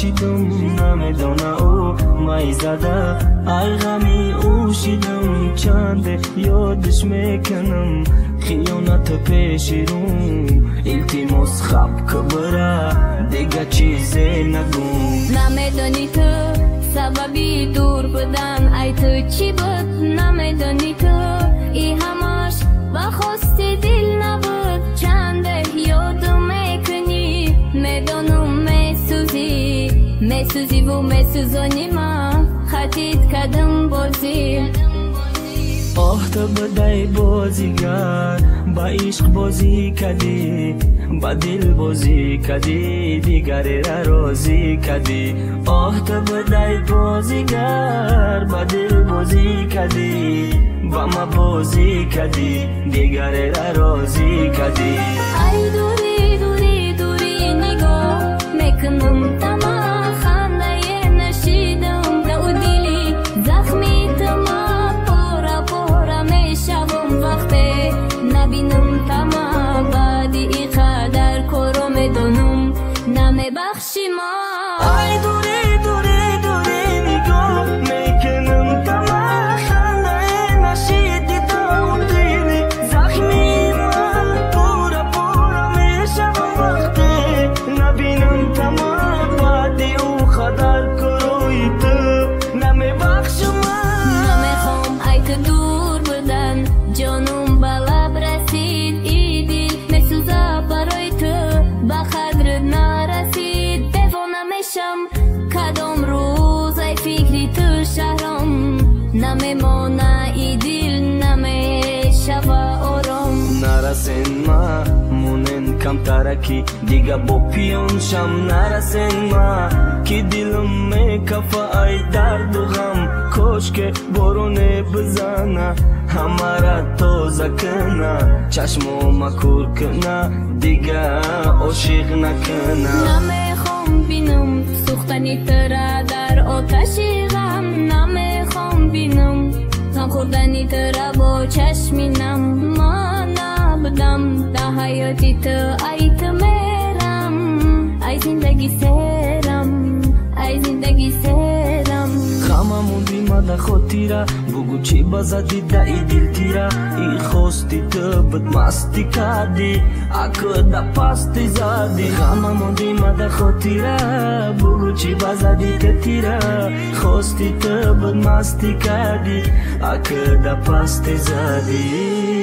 باشیدم نمیدونه او مایزده الغمی اوشیدم چنده یادش میکنم خیانت پیش روم التماس خب کبره دیگه چیزی نگم نمیدونی تو سببی دور بودن ای تو چی بود نمیدونی تو ای همش بخواست دل نبود چنده یادم میکنی میدونم میسوزی و میسوزانی من خطیت کدم بازی آه تو بدای بازیگر با عشق بازی کردی با دل بازی کردی دیگری را راضی کردی آه تو بدای بازیگر با دل بازی کردی با ما بازی کردی دیگری را راضی کردی ای دوری دوری دوری نگاه میکنم تمام خنده نشیدم دو دلی زخمی تمام پورا میشوم وقتی نبینم تمام بعدی ای قدر کرو میدونم نمیبخشی ما ای دوری دوری دوری نگاه میکنم تمام خنده نشیدی دو دلی زخمی من پورا میشوم وقتی نبینم تمام بعدی او قدر کروی تو نمیبخشم نمیخوام ای تو دور بودن جانم بلب رسید ای دل میسوزه برای تو به قدر نرسید دیوانه میشم کدام روز ای فکری تو شهرم نمیمانه ای دل نمیشوه آرام نرسین ما مونن کم ترکی دیگه با پیون شم نرسین ما که دلم میکفه ای درد و غم کاش که بارونه بزنه همه را تازه کنه چشمو مکور کنه دیگه عاشق نکنه نمیخوام بینم سوختنی تره در آتشی غم نمیخوام بینم غم خوردنی تره با چشمی نم ما نبودم در حیاتی تو ای تو میرم ای زندگی سرم ای زندگی سرم غممون بیمده خاطیره بگو چی بزدی ده ای دل تیره ای خواستی تو بد مستی کردی اکو ده پستی زدی غممون بیمده خاطیره بگو چی بزدی که تیره خواستی تو بد مستی کردی اکو ده پستی زدی